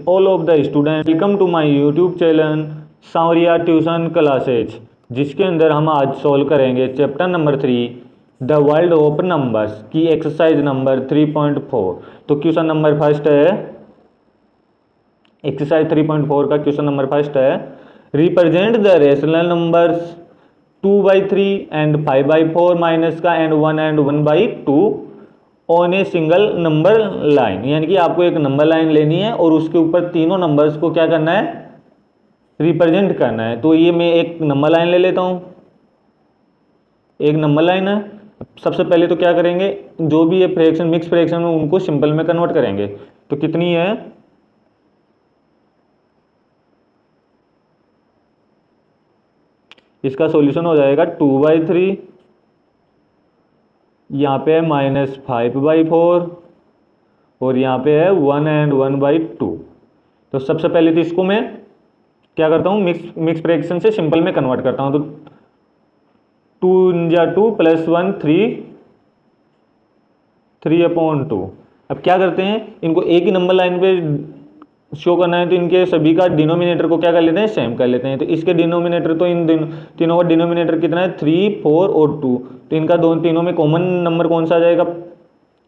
all of the students, welcome to my YouTube channel Sanwariya tuition classes, जिसके अंदर हम आज सॉल्व करेंगे chapter number 3 the world of numbers की एक्सरसाइज नंबर 3.4। तो क्वेश्चन नंबर फर्स्ट है, एक्सरसाइज 3.4 का क्वेश्चन नंबर फर्स्ट है, represent the rational numbers 2/3 and 5/4 minus का and 1 and 1/2 on a single number line. यानी कि आपको एक नंबर लाइन लेनी है और उसके ऊपर तीनों नंबर्स को क्या करना है, रिप्रेजेंट करना है। तो ये मैं एक नंबर लाइन ले लेता हूं, एक नंबर लाइन है। सबसे पहले तो क्या करेंगे, जो भी ये फ्रैक्शन मिक्स फ्रैक्शन में उनको सिंपल में कन्वर्ट करेंगे। तो कितनी है, इसका सॉल्यूशन हो जाएगा 2/3, यहाँ पे है -5/4 और यहाँ पे है 1 एंड 1/2। तो सबसे पहले तो इसको मैं क्या करता हूँ, मिक्स फ्रैक्शन से सिंपल में कन्वर्ट करता हूँ। तो 2 या 2 + 1 3/2। अब क्या करते हैं, इनको एक ही नंबर लाइन पे शो करना है तो इनके सभी का डिनोमिनेटर को क्या कर लेते हैं, सेम कर लेते हैं। तो इसके डिनोमिनेटर, तो इन तीनों का डिनोमिनेटर कितना है, 3, 4 और 2। तो इनका तीनों में कॉमन नंबर कौन सा आ जाएगा,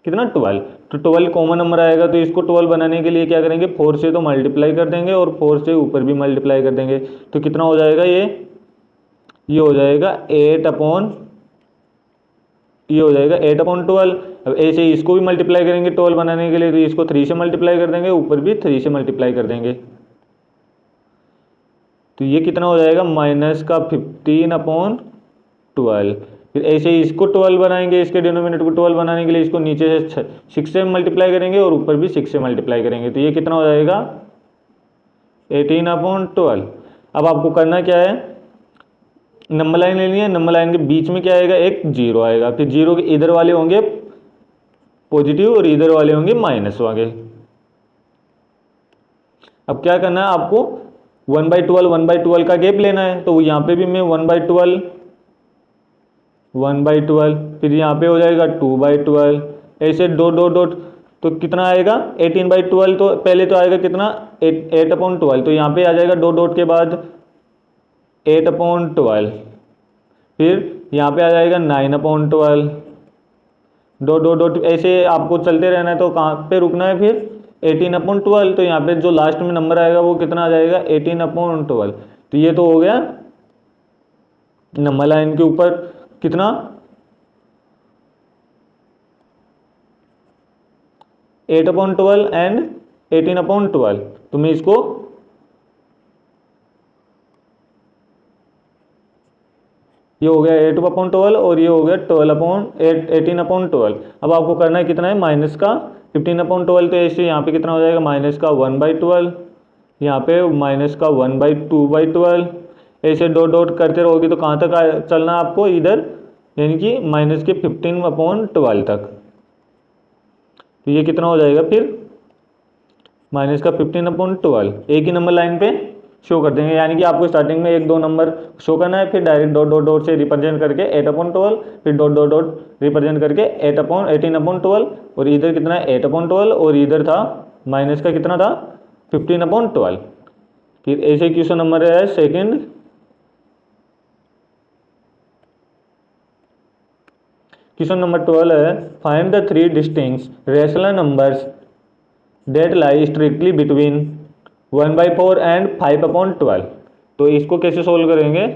कितना, 12। तो 12 कॉमन नंबर आएगा। तो इसको 12 बनाने के लिए क्या करेंगे, 4 से तो मल्टीप्लाई कर देंगे और 4 से ऊपर भी मल्टीप्लाई कर देंगे। तो कितना हो जाएगा, ये हो जाएगा 8/12। अब ऐसे ही इसको भी मल्टीप्लाई करेंगे 12 बनाने के लिए, तो इसको 3 से मल्टीप्लाई कर देंगे, ऊपर भी 3 से मल्टीप्लाई कर देंगे। तो ये कितना हो जाएगा, -15/12। फिर ऐसे ही इसको 12 बनाएंगे, इसके डिनोमिनेटर को 12 बनाने के लिए इसको नीचे से 6 से मल्टीप्लाई करेंगे और ऊपर भी 6 से मल्टीप्लाई करेंगे। तो ये कितना हो जाएगा, 18/12। अब आपको करना क्या है, नंबर लाइन लेनी है। नंबर लाइन के बीच में क्या आएगा, एक 0 आएगा। फिर 0 के इधर वाले होंगे पॉजिटिव और इधर वाले होंगे माइनस वाले। अब क्या करना है आपको, 1/12 का गैप लेना है। तो यहाँ पे भी मैं 1/12, फिर यहाँ पे हो जाएगा 2/12, ऐसे डॉट डॉट डॉट। तो कितना आएगा, 18/12। तो पहले तो आएगा कितना, 8/12। तो यहाँ पे आ जाएगा डॉट डॉट के बाद 8/12। फिर यहाँ पे आ जाएगा 9/12, डॉट डॉट डॉट। ऐसे आपको चलते रहना है। तो कहाँ पे रुकना है, फिर 18/12। तो यहाँ पे जो लास्ट में नंबर आएगा वो कितना आ जाएगा, 18/12। तो ये तो हो गया नंबर लाइन के ऊपर कितना, 8/12 एंड 18/12। तो मैं इसको ये हो गया 8/12 और ये हो गया 18/12। अब आपको करना है कितना है, माइनस का 15/12। तो ऐसे यहाँ पे कितना हो जाएगा, माइनस का 1/12, यहाँ पे माइनस का 1/2/12। ऐसे डॉट डॉट करते रहोगे तो कहाँ तक चलना है आपको, इधर, यानी कि माइनस के 15/12 तक। तो ये कितना हो जाएगा, फिर माइनस का 15/12 एक ही नंबर लाइन पे शो कर देंगे। यानी कि आपको स्टार्टिंग में 1-2 नंबर शो करना है, फिर डायरेक्ट डॉट डॉट डॉट से रिप्रेजेंट करके 8/12, फिर डॉट डॉट डॉट रिप्रेजेंट करके 18/12। और इधर कितना है, 8/12 और इधर था माइनस का कितना था, 15/12। फिर ऐसे क्वेश्चन नंबर है सेकेंड, क्वेश्चन नंबर 12 है, find the 3 distinct rational numbers date lie strictly between 1/4 and 5/12। तो इसको कैसे सोल्व करेंगे,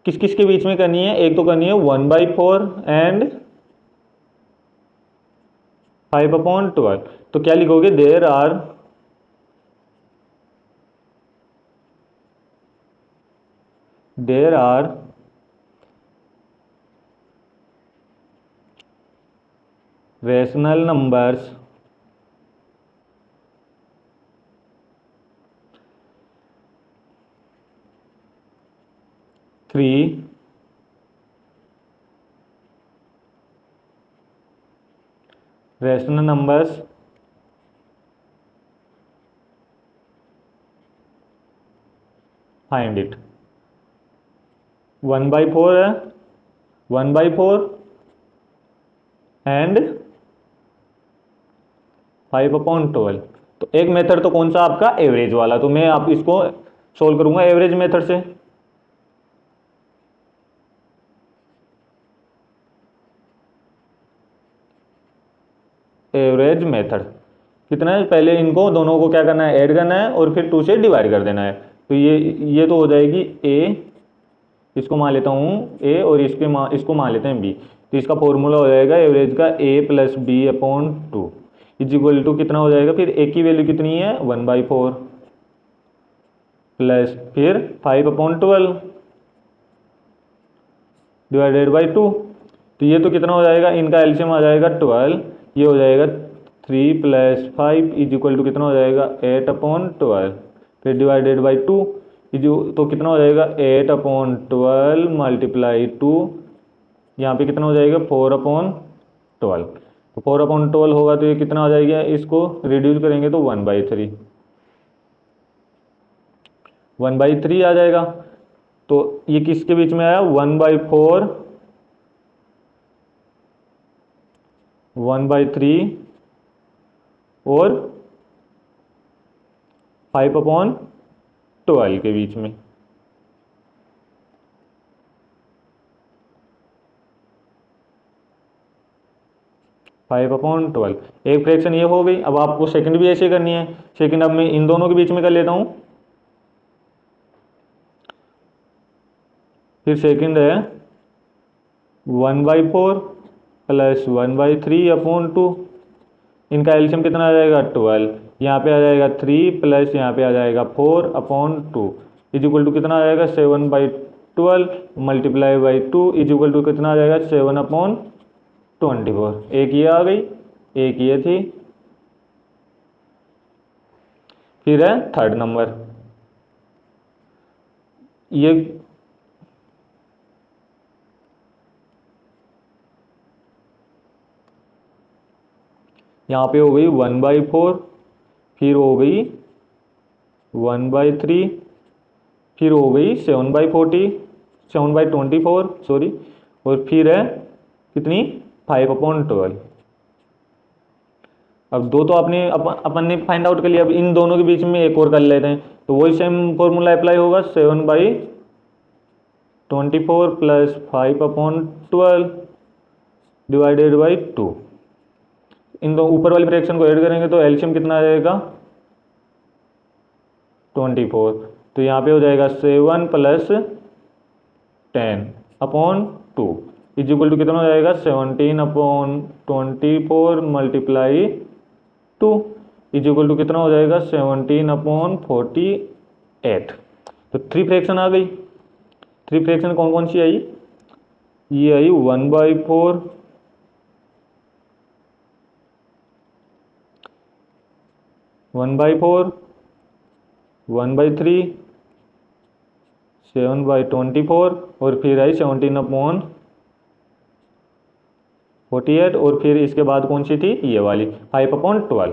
किस किस के बीच में करनी है, एक तो करनी है 1/4 एंड 5/12। तो क्या लिखोगे, there are rational numbers three rational numbers find it। 1/4 है, 1/4 एंड 5/12। तो एक मेथड तो कौन सा आपका एवरेज वाला, तो मैं आप इसको सोल्व करूंगा एवरेज मेथड से। एवरेज मेथड कितना है, पहले इनको दोनों को क्या करना है, ऐड करना है और फिर 2 से डिवाइड कर देना है। तो ये तो हो जाएगी ए, इसको मान लेता हूँ ए और इसको मान लेते हैं बी। तो इसका फॉर्मूला हो जाएगा एवरेज का a + b/2 is equal to कितना हो जाएगा, फिर ए की वैल्यू कितनी है 1/4 प्लस फिर 5/12 डिवाइडेड बाई 2। तो ये तो कितना हो जाएगा, इनका एलसीएम आ जाएगा 12, ये हो जाएगा 3 + 5 इज इक्वल टू कितना हो जाएगा 8/12 फिर डिवाइडेड बाई 2। तो कितना हो जाएगा 8/12 मल्टीप्लाई 2, यहाँ पे कितना हो जाएगा 4/12। तो 4/12 होगा तो ये कितना हो जाएगा, इसको रिड्यूस करेंगे तो 1/3, 1/3 आ जाएगा। तो ये किसके बीच में आया 1/4, 1/3 और 5/12 के बीच में। फाइव अपॉन ट्वेल्व एक फ्रैक्शन ये हो गई। अब आपको सेकंड भी ऐसे करनी है। सेकंड अब मैं इन दोनों के बीच में कर लेता हूं। फिर सेकंड है 1/4 प्लस 1/3/2। इनका एलसीएम कितना आ जाएगा 12, यहाँ पे आ जाएगा 3 प्लस यहाँ पे आ जाएगा 4/2 इज इक्वल टू कितना आ जाएगा 7/12 multiply by 2 is equal to कितना आ जाएगा 7/24। एक ये आ गई, एक ये थी। फिर है थर्ड नंबर, ये यहाँ पे हो गई 1/4, फिर हो गई 1/3, फिर हो गई 7/24 सॉरी, और फिर है कितनी 5/12। अब दो तो आपने अपन ने फाइंड आउट कर लिया। अब इन दोनों के बीच में एक और कर लेते हैं, तो वही सेम फॉर्मूला अप्लाई होगा 7/24 प्लस 5/12 डिवाइडेड बाई 2। इन दो ऊपर वाली फ्रैक्शन को ऐड करेंगे तो एलसीएम कितना आ जाएगा 24। तो यहाँ पे हो जाएगा 7 + 10/2 इज इक्वल टू कितना हो जाएगा 17/24 मल्टीप्लाई 2 इज इक्वल टू कितना हो जाएगा 17/48। तो थ्री फ्रैक्शन आ गई। थ्री फ्रैक्शन कौन कौन सी आई, ये आई 1/4, 1/4, 1/3, 7/24 और फिर आई 17/48 और फिर इसके बाद कौन सी थी ये वाली 5/12।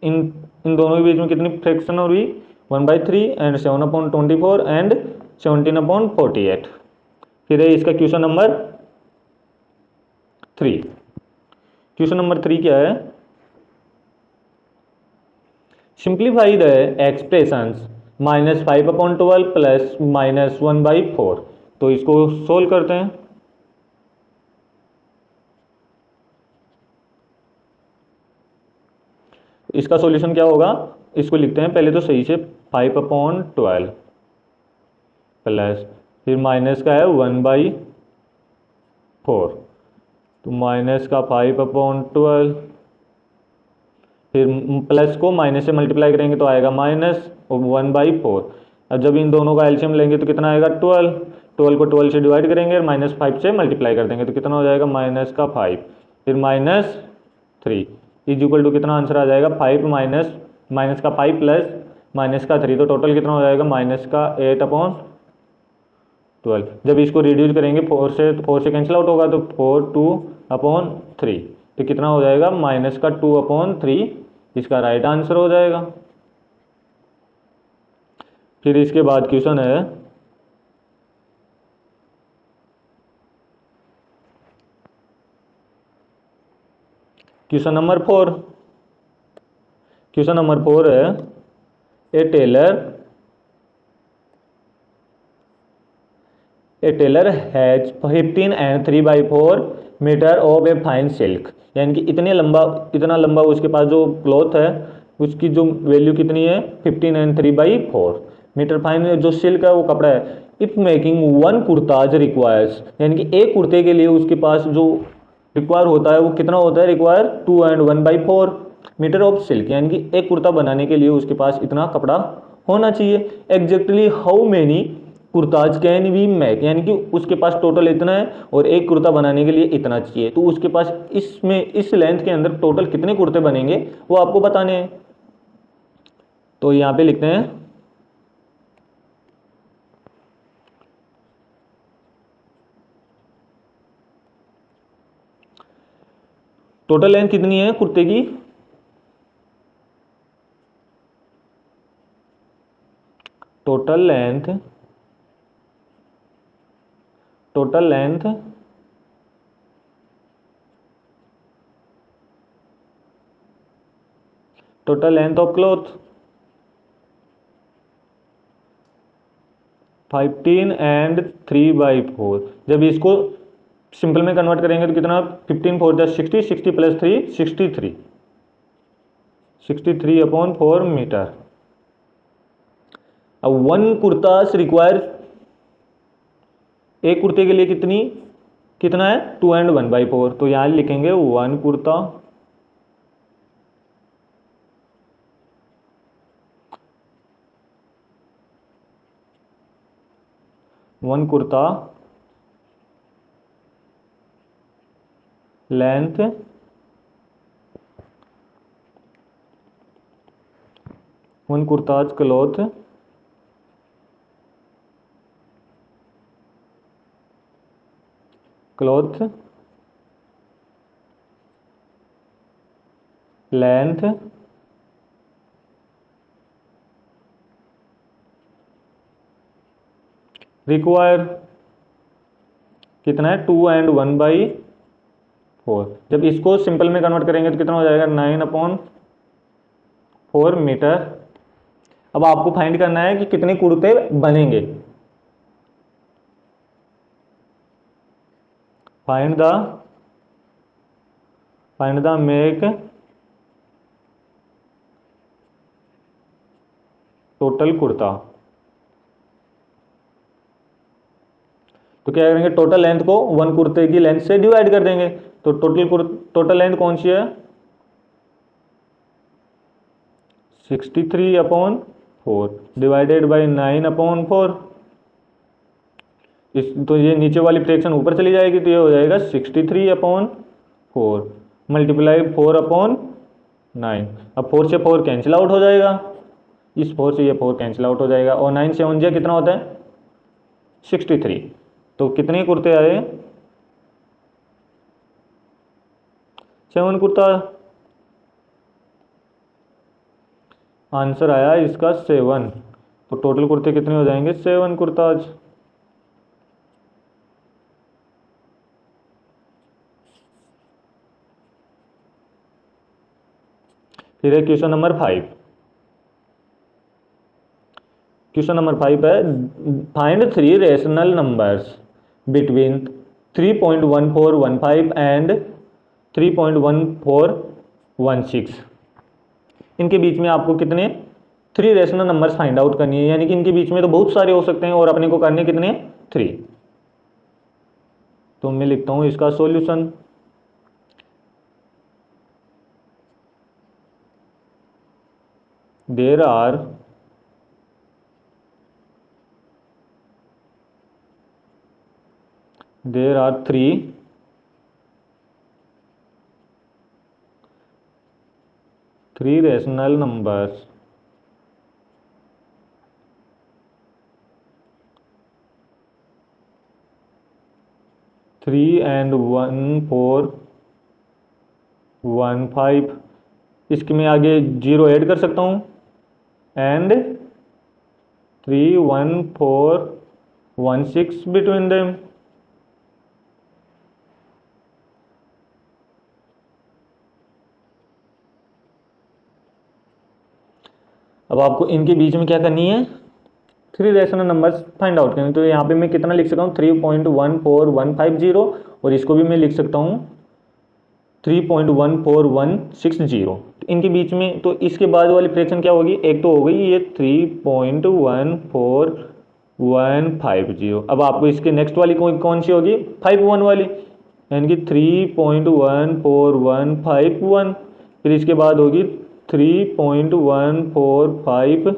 इन इन दोनों के बीच में कितनी फ्रैक्शन हो रही 1/3 एंड 7/24 एंड 17/48। फिर है इसका क्वेश्चन नंबर 3। क्वेश्चन नंबर 3 क्या है, सिंप्लीफाई द एक्सप्रेशंस -5/12 प्लस -1/4। तो इसको सोल्व करते हैं। इसका सॉल्यूशन क्या होगा, इसको लिखते हैं पहले तो सही से 5/12 प्लस फिर माइनस का है 1/4, तो माइनस का 5/12 फिर प्लस को माइनस से मल्टीप्लाई करेंगे तो आएगा माइनस और 1/4। अब जब इन दोनों का एलसीएम लेंगे तो कितना आएगा 12, 12 को 12 से डिवाइड करेंगे और -5 से मल्टीप्लाई कर देंगे तो कितना हो जाएगा माइनस का 5 फिर -3 इज इक्वल टू कितना आंसर आ जाएगा 5 माइनस का 5 प्लस माइनस का 3, तो टोटल कितना हो जाएगा माइनस का 8/12। जब इसको रिड्यूस करेंगे 4 से कैंसिल आउट होगा तो 4/2/3, तो कितना हो जाएगा माइनस का 2/3। इसका राइट आंसर हो जाएगा। फिर इसके बाद क्वेश्चन है क्वेश्चन नंबर 4, क्वेश्चन नंबर 4 है a tailor has 15 and 3/4 metre of a fine silk, यानी कि इतना लंबा उसके पास जो क्लॉथ है उसकी जो वैल्यू कितनी है 15 एंड 3/4 मीटर फाइन जो सिल्क है वो कपड़ा है। If making one kurtas requires, यानी कि एक कुर्ते के लिए उसके पास जो रिक्वायर होता है वो कितना होता है, require 2 and 1/4 metre of silk, यानी कि एक कुर्ता बनाने के लिए उसके पास इतना कपड़ा होना चाहिए। Exactly how many kurtas can we make, यानी कि उसके पास टोटल इतना है और एक कुर्ता बनाने के लिए इतना चाहिए, तो उसके पास इस लेंथ के अंदर टोटल कितने कुर्ते बनेंगे वो आपको बताने हैं। तो यहां पे लिखते हैं टोटल लेंथ कितनी है कुर्ते की, total length total length total length of cloth 15 and 3/4। जब इसको सिंपल में कन्वर्ट करेंगे तो कितना, 15 4 जा 60, 60 प्लस 3 63, 63/4 मीटर। अब वन कुर्ता रिक्वायर, एक कुर्ते के लिए कितना है 2 एंड 1/4, तो यहां लिखेंगे one kurta length one kurtas cloth length require कितना है 2 एंड 1/4। जब इसको सिंपल में कन्वर्ट करेंगे तो कितना हो जाएगा 9/4 मीटर। अब आपको फाइंड करना है कि कितने कुर्ते बनेंगे। Find the make total kurta. तो क्या करेंगे, टोटल लेंथ को वन कुर्ते की लेंथ से डिवाइड कर देंगे। तो टोटल लेंथ कौन सी है 63/4 डिवाइडेड बाई 9/4। तो ये नीचे वाली फ्रैक्शन ऊपर चली जाएगी तो ये हो जाएगा 63/4 मल्टीप्लाई 4/9। अब 4 से 4 कैंसिल आउट हो जाएगा, इस 4 से ये 4 कैंसिल आउट हो जाएगा और 9 से 1 कितना होता है 63। तो कितने कुर्ते आए 7 कुर्ता। आंसर आया इसका 7। तो टोटल कुर्ते कितने हो जाएंगे 7 कुर्ताज। फिर है क्वेश्चन नंबर 5। क्वेश्चन नंबर 5 है find 3 rational numbers between 3.1415 and 3.1416। इनके बीच में आपको कितने 3 रेशनल नंबर्स फाइंड आउट करनी है, यानी कि इनके बीच में तो बहुत सारे हो सकते हैं और अपने को करने कितने 3। तो मैं लिखता हूं इसका solution. There are three rational numbers three and 1415। इसके में आगे 0 ऐड कर सकता हूँ एंड 31416 बिटवीन देम। अब आपको इनके बीच में क्या करनी है, 3 रेशनल नंबर्स फाइंड आउट करनी। तो यहाँ पे मैं कितना लिख सकता हूँ, 3.14150, और इसको भी मैं लिख सकता हूँ 3.14160। इनके बीच में तो इसके बाद वाली फ्रैक्शन क्या होगी, एक तो हो गई ये 3.14150। अब आपको इसके नेक्स्ट वाली कौन सी होगी, 51 वाली, यानी कि 3.14151। फिर इसके बाद होगी 3.145,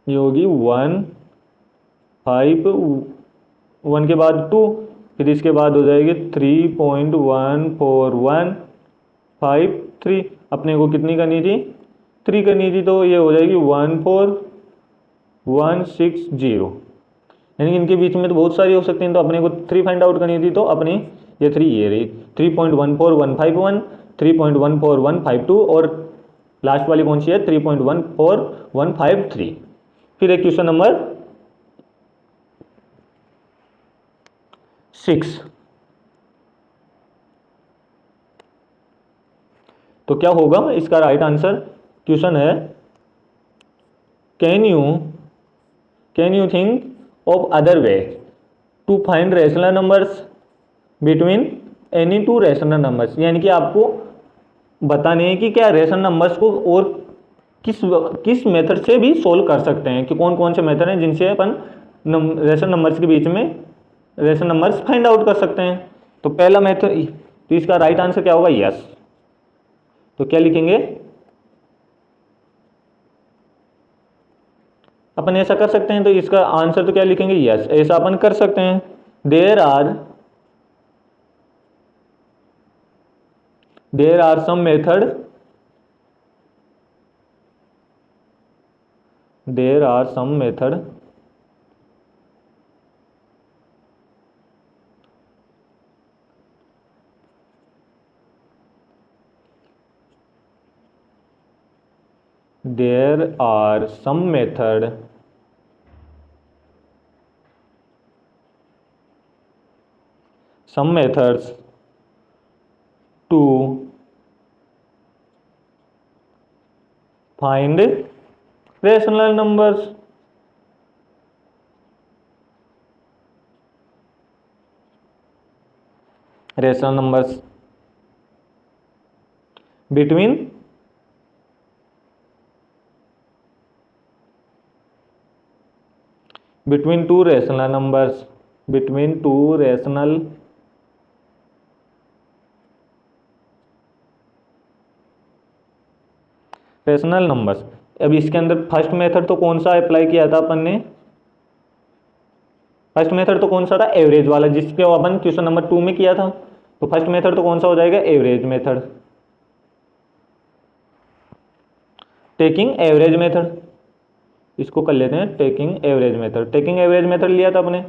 ये होगी 151 के बाद 2, फिर इसके बाद हो जाएगी 3.14153। अपने को कितनी करनी थी, 3 करनी थी, तो ये हो जाएगी 14160। यानी कि इनके बीच में तो बहुत सारी हो सकती हैं, तो अपने को 3 फाइंड आउट करनी थी, तो अपनी ये 3 ये रही, 3.14151, 3.14152, और लास्ट वाली कौन सी है, 3.14153। फिर एक क्वेश्चन नंबर 6। तो क्या होगा इसका राइट आंसर, क्वेश्चन है, can you think of other way to find rational numbers between any two rational numbers. यानी कि आपको बताने हैं कि क्या रेशनल नंबर्स को और किस मेथड से भी सोल्व कर सकते हैं, कि कौन कौन से मेथड हैं जिनसे अपन रेशनल नंबर्स के बीच में रेशनल नंबर्स फाइंड आउट कर सकते हैं। तो पहला मेथड, तो इसका राइट आंसर क्या होगा, यस। तो क्या लिखेंगे, अपन ऐसा कर सकते हैं, तो इसका आंसर तो क्या लिखेंगे, यस, ऐसा अपन कर सकते हैं। There are some method, there are some method there are some methods to find rational numbers. Rational numbers between two rational numbers, between two rational numbers. अब इसके अंदर फर्स्ट मेथड तो कौन सा अप्लाई किया था अपन ने, फर्स्ट मेथड तो कौन सा था, एवरेज वाला, जिसके अपन क्वेश्चन नंबर 2 में किया था। तो फर्स्ट मेथड तो कौन सा हो जाएगा, average method, taking average method. इसको कर लेते हैं taking average method. Taking average method लिया था अपने,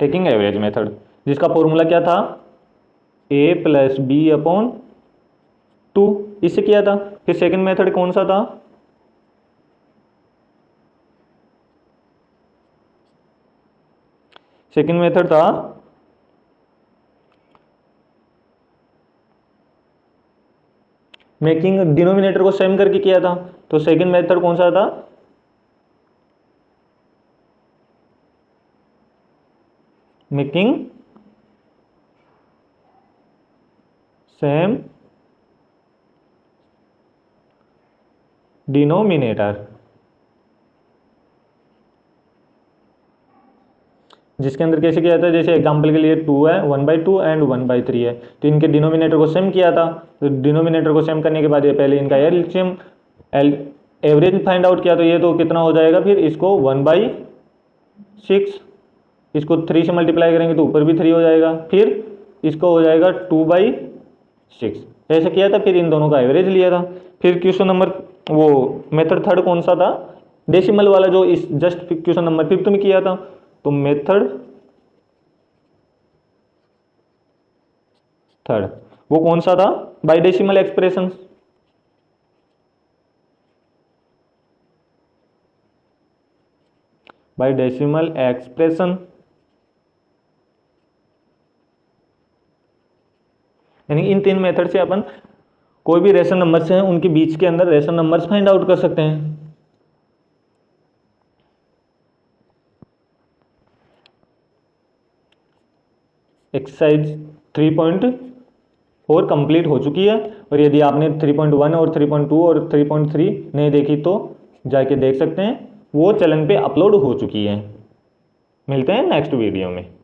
टेकिंग एवरेज मेथड, जिसका फॉर्मूला क्या था, a+b/2, इससे किया था। फिर सेकंड मेथड कौन सा था, सेकंड मेथड था मेकिंग डिनोमिनेटर को सेम करके किया था। तो सेकंड मेथड कौन सा था, मेकिंग सेम डिनोमिनेटर, जिसके अंदर कैसे किया था, जैसे एग्जांपल के लिए 2 है, 1/2 एंड 1/3 है, तो इनके डिनोमिनेटर को सेम किया था। तो डिनोमिनेटर को सेम करने के बाद ये पहले इनका एलसीएम एवरेज फाइंड आउट किया, तो ये तो कितना हो जाएगा, फिर इसको 1/6, इसको 3 से मल्टीप्लाई करेंगे तो ऊपर भी 3 हो जाएगा, फिर इसको हो जाएगा 2/6, ऐसे किया था। फिर इन दोनों का एवरेज लिया था। फिर क्वेश्चन नंबर, वो मेथड थर्ड कौन सा था, डेसिमल वाला, जो इस जस्ट क्वेश्चन नंबर 5 में किया था। तो मेथड थर्ड वो कौन सा था, by decimal expression. By decimal expression, यानी इन 3 मेथड से अपन कोई भी रेशन नंबर्स हैं उनके बीच के अंदर रेशन नंबर्स फाइंड आउट कर सकते हैं। एक्सरसाइज 3.4 कंप्लीट हो चुकी है, और यदि आपने 3.1 और 3.2 और 3.3 नहीं देखी तो जाके देख सकते हैं, वो चैनल पे अपलोड हो चुकी है। मिलते हैं नेक्स्ट वीडियो में।